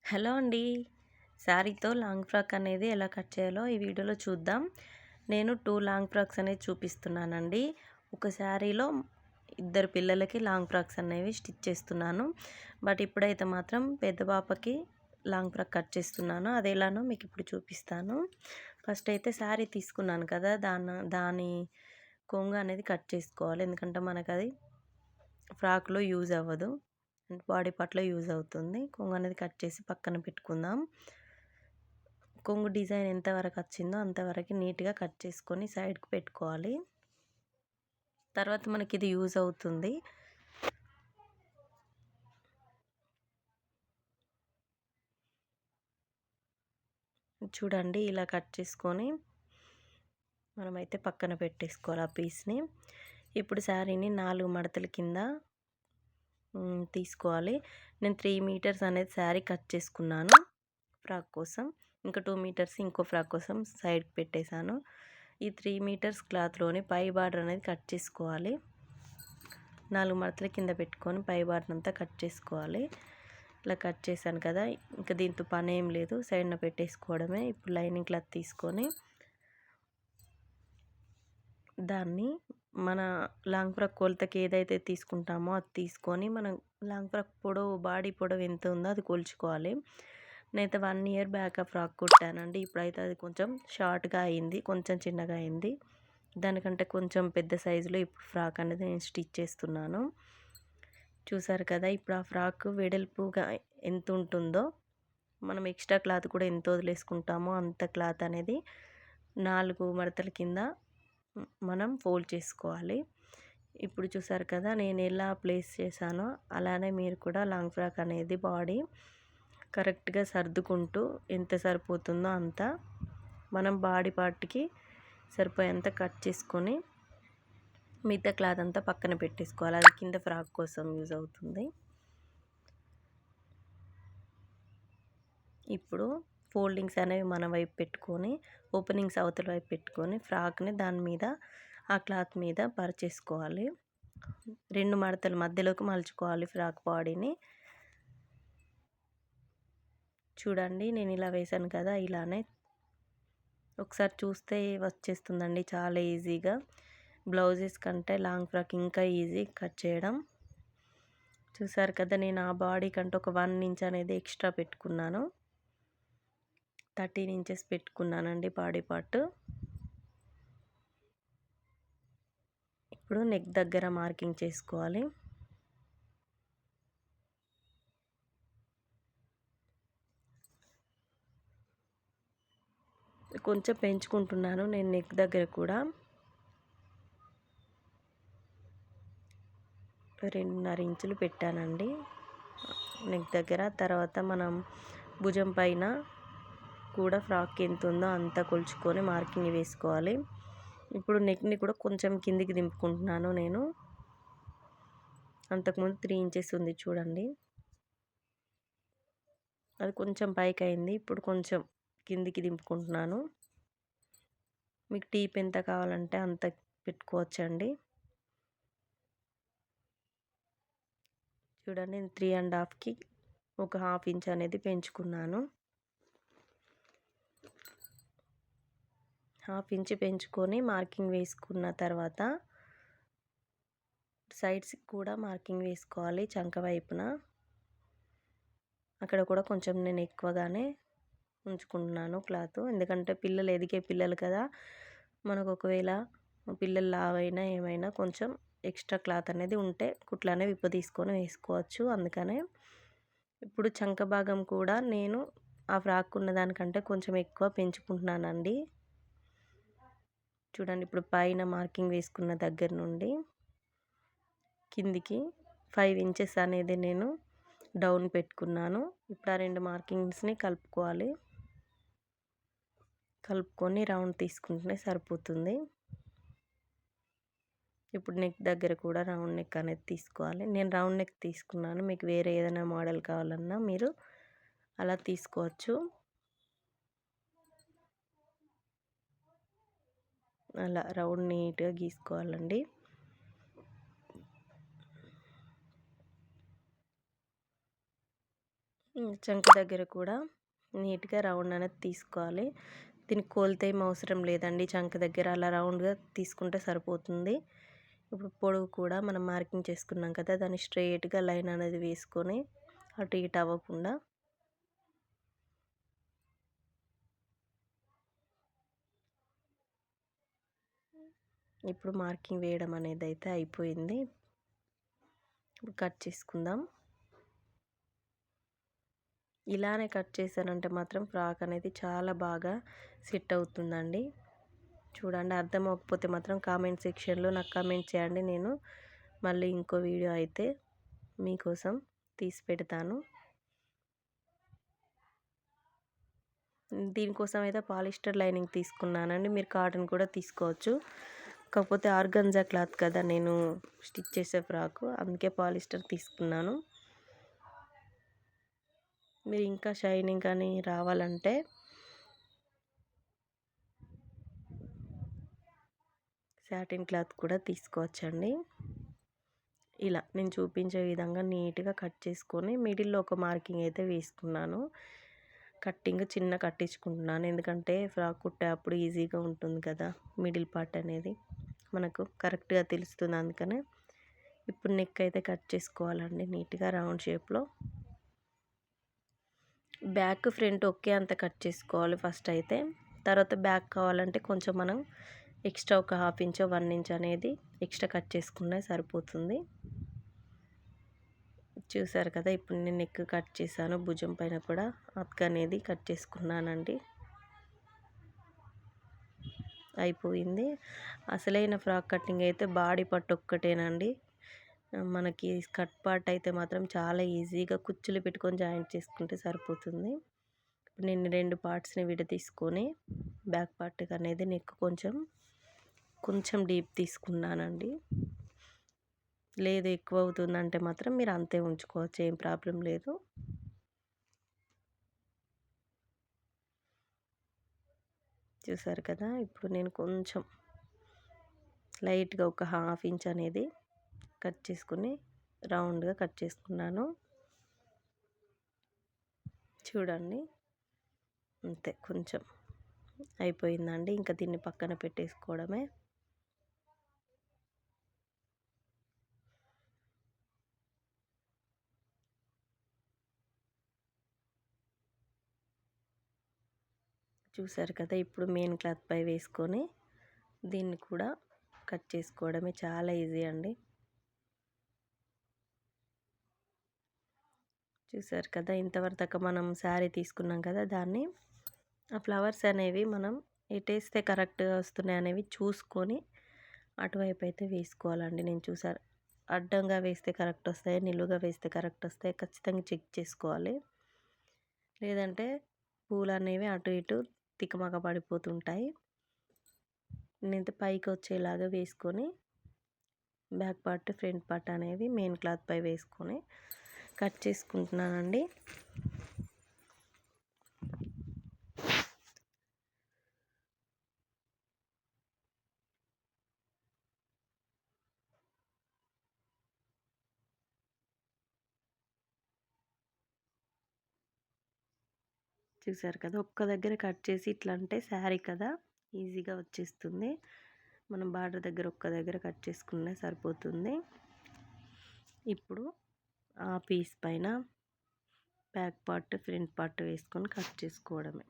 Hello అండి. శారీతో long frock అనేది ఎలా కట్ చేయాలో ఈ వీడియోలో చూద్దాం. నేను 2 లాంగ్ ఫ్రాక్స్ అనేది చూపిస్తున్నానండి. ఒక శారీలో ఇద్దరు పిల్లలకి లాంగ్ ఫ్రాక్స్ అనేవి స్టిచ్ చేస్తున్నాను. బట్ ఇప్పుడైతే మాత్రం పెద్ద పాపకి లాంగ్ ఫ్రాక్ కట్ చేస్తున్నాను. అది ఎలానో మీకు ఇప్పుడు చూపిస్తాను. ఫస్ట్ అయితే శారీ తీసుకున్నాను కదా, దాని కొంగు అనేది కట్ చేసుకోవాలి. ఎందుకంటే మనకు అది ఫ్రాక్లో యూజ్ అవ్వదు, బాడీ పార్ట్‌లో యూజ్ అవుతుంది. కొంగు అనేది కట్ చేసి పక్కన పెట్టుకుందాం. కొంగు డిజైన్ ఎంతవరకు వచ్చిందో అంతవరకు నీట్‌గా కట్ చేసుకొని సైడ్‌కి పెట్టుకోవాలి. తర్వాత మనకి ఇది యూజ్ అవుతుంది. చూడండి, ఇలా కట్ చేసుకొని మనమైతే పక్కన పెట్టేసుకోవాలి ఆ పీస్‌ని. ఇప్పుడు శారీని 4 మడతల కింద తీసుకోవాలి. నేను 3 మీటర్స్ అనేది శారీ కట్ చేసుకున్నాను ఫ్రాక్ కోసం. ఇంకా 2 మీటర్స్ ఇంకో ఫ్రాక్ కోసం సైడ్కి పెట్టేశాను. ఈ 3 మీటర్స్ క్లాత్లోని పై బార్డర్ అనేది కట్ చేసుకోవాలి. 4 మడతల కింద పెట్టుకొని పై బార్డర్ అంతా కట్ చేసుకోవాలి. ఇలా కట్ చేశాను కదా, ఇంకా దీంతో పని ఏం లేదు, సైడ్న పెట్టేసుకోవడమే. ఇప్పుడు లైనింగ్ క్లాత్ తీసుకొని దాన్ని మన లాంగ్ ఫ్రాక్ కొలతకి ఏదైతే తీసుకుంటామో అది తీసుకొని మనం లాంగ్ ఫ్రాక్ పొడవు, బాడీ పొడవు ఎంత ఉందో అది కొలుచుకోవాలి. నేనైతే 1 ఇయర్ బ్యాక్ ఆ ఫ్రాక్ కుట్టానండి. ఇప్పుడైతే అది కొంచెం షార్ట్గా అయింది, కొంచెం చిన్నగా అయింది. దానికంటే కొంచెం పెద్ద సైజులో ఇప్పుడు ఫ్రాక్ అనేది నేను స్టిచ్ చేస్తున్నాను. చూసారు కదా, ఇప్పుడు ఆ ఫ్రాక్ వెడల్పుగా ఎంత ఉంటుందో, మనం ఎక్స్ట్రా క్లాత్ కూడా ఎంత వదిలేసుకుంటామో అంత క్లాత్ అనేది 4 మడతల కింద మనం ఫోల్డ్ చేసుకోవాలి. ఇప్పుడు చూసారు కదా, నేను ఎలా ప్లేస్ చేశానో అలానే మీరు కూడా లాంగ్ ఫ్రాక్ అనేది బాడీ కరెక్ట్గా సర్దుకుంటూ ఎంత సరిపోతుందో అంత మనం బాడీ పార్ట్కి సరిపోయేంత కట్ చేసుకొని మిగతా క్లాత్ అంతా పక్కన పెట్టేసుకోవాలి. అది కింద ఫ్రాక్ కోసం యూజ్ అవుతుంది. ఇప్పుడు ఫోల్డింగ్స్ అనేవి మన వైపు పెట్టుకొని, ఓపెనింగ్స్ అవతల వైపు పెట్టుకొని ఫ్రాక్ని దాని మీద ఆ క్లాత్ మీద పరిచేసుకోవాలి. 2 మడతల మధ్యలోకి మలుచుకోవాలి ఫ్రాక్ బాడీని. చూడండి, నేను ఇలా వేశాను కదా, ఇలానే ఒకసారి చూస్తే వచ్చేస్తుందండి చాలా ఈజీగా. బ్లౌజెస్ కంటే లాంగ్ ఫ్రాక్ ఇంకా ఈజీ కట్ చేయడం. చూసారు కదా, నేను ఆ బాడీ కంటే ఒక 1 ఇంచ్ అనేది ఎక్స్ట్రా పెట్టుకున్నాను. 13 ఇంచెస్ పెట్టుకున్నానండి బాడీ పార్ట్. ఇప్పుడు నెక్ దగ్గర మార్కింగ్ చేసుకోవాలి. కొంచెం పెంచుకుంటున్నాను నేను నెక్ దగ్గర కూడా. 2.5 ఇంచులు పెట్టానండి నెక్ దగ్గర. తర్వాత మనం భుజం పైన కూడా ఫ్రాక్ ఎంత ఉందో అంత కొలుచుకొని మార్కింగ్ వేసుకోవాలి. ఇప్పుడు నెక్ని కూడా కొంచెం కిందికి దింపుకుంటున్నాను నేను. అంతకుముందు 3 ఇంచెస్ ఉంది చూడండి, అది కొంచెం పైకి అయింది. ఇప్పుడు కొంచెం కిందికి దింపుకుంటున్నాను. మీకు డీప్ ఎంత కావాలంటే అంత పెట్టుకోవచ్చండి. చూడండి, నేను 3.5కి ఒక 1/2 ఇంచ్ అనేది పెంచుకున్నాను. 1/2 ఇంచ్ పెంచుకొని మార్కింగ్ వేసుకున్న తర్వాత సైడ్స్కి కూడా మార్కింగ్ వేసుకోవాలి. చంక వైపున అక్కడ కూడా కొంచెం నేను ఎక్కువగానే ఉంచుకుంటున్నాను క్లాత్. ఎందుకంటే పిల్లలు ఎదిగే పిల్లలు కదా, మనకు ఒకవేళ పిల్లలు లావైనా ఏమైనా కొంచెం ఎక్స్ట్రా క్లాత్ అనేది ఉంటే కుట్లనే విప్పదీసుకొని వేసుకోవచ్చు. అందుకనే ఇప్పుడు చంక భాగం కూడా నేను ఆ ఫ్రాక్ ఉన్న దానికంటే కొంచెం ఎక్కువ పెంచుకుంటున్నానండి. చూడండి, ఇప్పుడు పైన మార్కింగ్ వేసుకున్న దగ్గర నుండి కిందికి 5 ఇంచెస్ అనేది నేను డౌన్ పెట్టుకున్నాను. ఇప్పుడు ఆ 2 మార్కింగ్స్ని కలుపుకొని రౌండ్ తీసుకుంటే సరిపోతుంది. ఇప్పుడు నెక్ దగ్గర కూడా రౌండ్ నెక్ అనేది తీసుకోవాలి. నేను రౌండ్ నెక్ తీసుకున్నాను. మీకు వేరే ఏదైనా మోడల్ కావాలన్నా మీరు అలా తీసుకోవచ్చు. అలా రౌండ్ నీట్గా గీసుకోవాలండి. చంక దగ్గర కూడా నీట్గా రౌండ్ అనేది తీసుకోవాలి. దీనికి కొలత ఏం అవసరం లేదండి. చంక దగ్గర అలా రౌండ్గా తీసుకుంటే సరిపోతుంది. ఇప్పుడు పొడవు కూడా మనం మార్కింగ్ చేసుకున్నాం కదా, దాన్ని స్ట్రెయిట్గా లైన్ అనేది వేసుకొని అటు ఇటు అవ్వకుండా ఇప్పుడు మార్కింగ్ వేయడం అనేది అయితే అయిపోయింది. ఇప్పుడు కట్ చేసుకుందాం. ఇలానే కట్ చేశానంటే మాత్రం ఫ్రాక్ అనేది చాలా బాగా సెట్ అవుతుందండి. చూడండి, అర్థం అవ్వకపోతే మాత్రం కామెంట్ సెక్షన్లో నాకు కామెంట్ చేయండి. నేను మళ్ళీ ఇంకో వీడియో అయితే మీకోసం తీసి పెడతాను. దీనికోసం అయితే పాలిస్టర్ లైనింగ్ తీసుకున్నానండి. మీరు కాటన్ కూడా తీసుకోవచ్చు. కాకపోతే ఆర్గంజా క్లాత్ కదా నేను స్టిచ్ చేసే ఫ్రాకు, అందుకే పాలిస్టర్ తీసుకున్నాను. మీరు ఇంకా షైనింగ్ కానీ రావాలంటే సాటిన్ క్లాత్ కూడా తీసుకోవచ్చండి. ఇలా నేను చూపించే విధంగా నీట్గా కట్ చేసుకొని మిడిల్లో ఒక మార్కింగ్ అయితే వేసుకున్నాను. కట్టింగ్ చిన్న కట్టించుకుంటున్నాను, ఎందుకంటే ఫ్రాక్ కుట్టేటప్పుడు ఈజీగా ఉంటుంది కదా, మిడిల్ పార్ట్ అనేది మనకు కరెక్ట్గా తెలుస్తుంది. అందుకనే ఇప్పుడు నెక్ అయితే కట్ చేసుకోవాలండి నీట్గా రౌండ్ షేప్లో. బ్యాక్ ఫ్రంట్ ఒకే అంత కట్ చేసుకోవాలి ఫస్ట్ అయితే. తర్వాత బ్యాక్ కావాలంటే కొంచెం మనం ఎక్స్ట్రా ఒక 1/2 ఇంచ్ 1 ఇంచ్ అనేది ఎక్స్ట్రా కట్ చేసుకున్నా సరిపోతుంది. చూసారు కదా, ఇప్పుడు నేను నెక్ కట్ చేశాను. భుజం పైన కూడా అక్క అనేది కట్ చేసుకున్నానండి. అయిపోయింది. అసలైన ఫ్రాక్ కటింగ్ అయితే బాడీ పట్టు ఒక్కటేనండి. మనకి కట్ పార్ట్ అయితే మాత్రం చాలా ఈజీగా కుచ్చులు పెట్టుకొని జాయింట్ చేసుకుంటే సరిపోతుంది. ఇప్పుడు నేను 2 పార్ట్స్ని విడదీసుకొని బ్యాక్ పార్ట్ అనేది నెక్ కొంచెం డీప్ తీసుకున్నానండి. లేదు ఎక్కువ అవుతుందంటే మాత్రం మీరు అంతే ఉంచుకోవచ్చు, ఏం ప్రాబ్లం లేదు. చూసారు కదా, ఇప్పుడు నేను కొంచెం లైట్గా ఒక 1/2 ఇంచ్ అనేది కట్ చేసుకుని రౌండ్గా కట్ చేసుకున్నాను. చూడండి, అంతే, కొంచెం అయిపోయిందండి. ఇంకా దీన్ని పక్కన పెట్టేసుకోవడమే. చూసారు కదా, ఇప్పుడు మెయిన్ క్లాత్ పై వేసుకొని దీన్ని కూడా కట్ చేసుకోవడమే, చాలా ఈజీ అండి. చూసారు కదా, ఇంతవరకు మనం శారీ తీసుకున్నాం కదా, దాన్ని ఆ ఫ్లవర్స్ అనేవి మనం ఎటేస్తే కరెక్ట్గా వస్తున్నాయి అనేవి చూసుకొని అటువైపు అయితే వేసుకోవాలండి. నేను చూసారు, అడ్డంగా వేస్తే కరెక్ట్ వస్తాయి, నిలువుగా వేస్తే కరెక్ట్ వస్తాయి, ఖచ్చితంగా చెక్ చేసుకోవాలి. లేదంటే పూలు అనేవి అటు ఇటు తికమక పడిపోతుంటాయి. నేనైతే పైకి వచ్చేలాగా వేసుకొని బ్యాక్ పార్ట్ ఫ్రంట్ పార్ట్ అనేవి మెయిన్ క్లాత్ పై వేసుకొని కట్ చేసుకుంటున్నానండి. చూసారు కదా, ఒక్క దగ్గర కట్ చేసి ఇట్లా అంటే శారీ కదా ఈజీగా వచ్చేస్తుంది. మనం బార్డర్ దగ్గర ఒక్క దగ్గర కట్ చేసుకునే సరిపోతుంది. ఇప్పుడు ఆ పీస్ పైన బ్యాక్ పార్ట్ ఫ్రంట్ పార్ట్ వేసుకొని కట్ చేసుకోవడమే.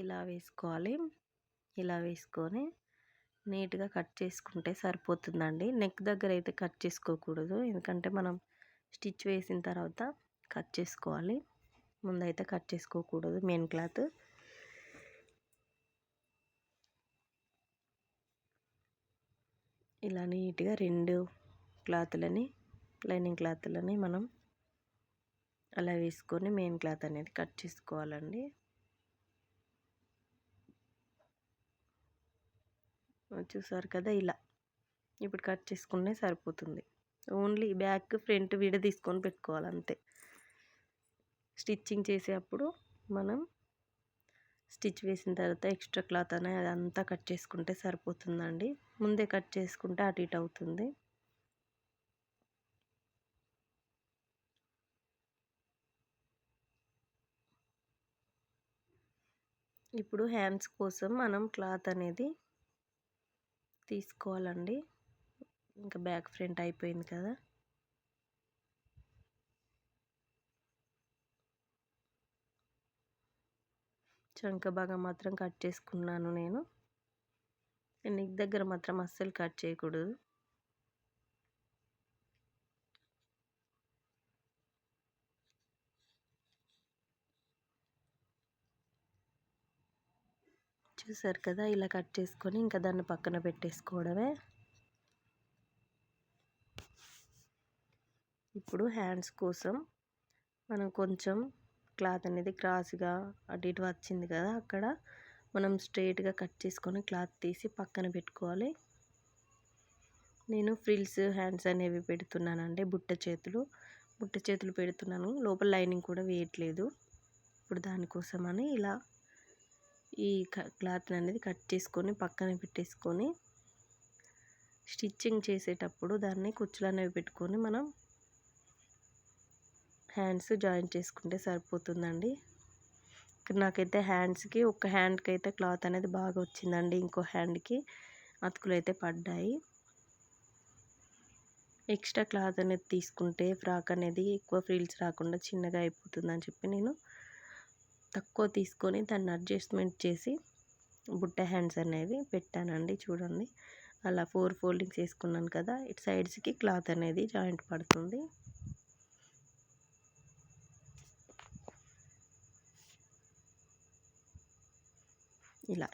ఇలా వేసుకోవాలి. ఇలా వేసుకొని నీట్గా కట్ చేసుకుంటే సరిపోతుందండి. నెక్ దగ్గర అయితే కట్ చేసుకోకూడదు, ఎందుకంటే మనం స్టిచ్ వేసిన తర్వాత కట్ చేసుకోవాలి. ముందైతే కట్ చేసుకోకూడదు మెయిన్ క్లాత్. ఇలా నీట్గా 2 క్లాత్లని లైనింగ్ క్లాత్లని మనం అలా వేసుకొని మెయిన్ క్లాత్ అనేది కట్ చేసుకోవాలండి. చూసారు కదా, ఇలా ఇప్పుడు కట్ చేసుకుంటే సరిపోతుంది. ఓన్లీ బ్యాక్, ఫ్రంట్ విడదీసుకొని పెట్టుకోవాలి అంతే. స్టిచ్చింగ్ చేసేటప్పుడు మనం స్టిచ్ వేసిన తర్వాత ఎక్స్ట్రా క్లాత్ అనేది అదంతా కట్ చేసుకుంటే సరిపోతుందండి. ముందే కట్ చేసుకుంటే అటు ఇటు అవుతుంది. ఇప్పుడు హ్యాండ్స్ కోసం మనం క్లాత్ అనేది తీసుకోవాలండి. ఇంకా బ్యాక్ ఫ్రంట్ అయిపోయింది కదా. చంక భాగం మాత్రం కట్ చేసుకున్నాను నేను. నెక్ దగ్గర మాత్రం అస్సలు కట్ చేయకూడదు. చూసారు కదా, ఇలా కట్ చేసుకొని ఇంకా దాన్ని పక్కన పెట్టేసుకోవడమే. ఇప్పుడు హ్యాండ్స్ కోసం మనం కొంచెం క్లాత్ అనేది క్రాస్గా అటు ఇటు వచ్చింది కదా, అక్కడ మనం స్ట్రైట్గా కట్ చేసుకొని క్లాత్ తీసి పక్కన పెట్టుకోవాలి. నేను ఫ్రిల్స్ హ్యాండ్స్ అనేవి పెడుతున్నానండి. బుట్ట చేతులు పెడుతున్నాను. లోపల లైనింగ్ కూడా వేయట్లేదు. ఇప్పుడు దానికోసమని ఇలా ఈ క్లాత్ అనేది కట్ చేసుకొని పక్కన పెట్టేసుకొని స్టిచ్చింగ్ చేసేటప్పుడు దాన్ని కుచ్చులు అనేవి పెట్టుకొని మనం హ్యాండ్స్ జాయిన్ చేసుకుంటే సరిపోతుందండి. ఇక్కడ నాకైతే హ్యాండ్స్కి ఒక హ్యాండ్కి అయితే క్లాత్ అనేది బాగా వచ్చిందండి. ఇంకో హ్యాండ్కి అతుకులు అయితే పడ్డాయి. ఎక్స్ట్రా క్లాత్ అనేది తీసుకుంటే ఫ్రాక్ అనేది ఎక్కువ ఫ్రిల్స్ రాకుండా చిన్నగా అయిపోతుందని చెప్పి నేను తక్కువ తీసుకొని దాన్ని అడ్జస్ట్మెంట్ చేసి బుట్ట హ్యాండ్స్ అనేవి పెట్టానండి. చూడండి, అలా 4 ఫోల్డింగ్స్ వేసుకున్నాను కదా, ఇటు సైడ్స్కి క్లాత్ అనేది జాయింట్ పడుతుంది. ఇలా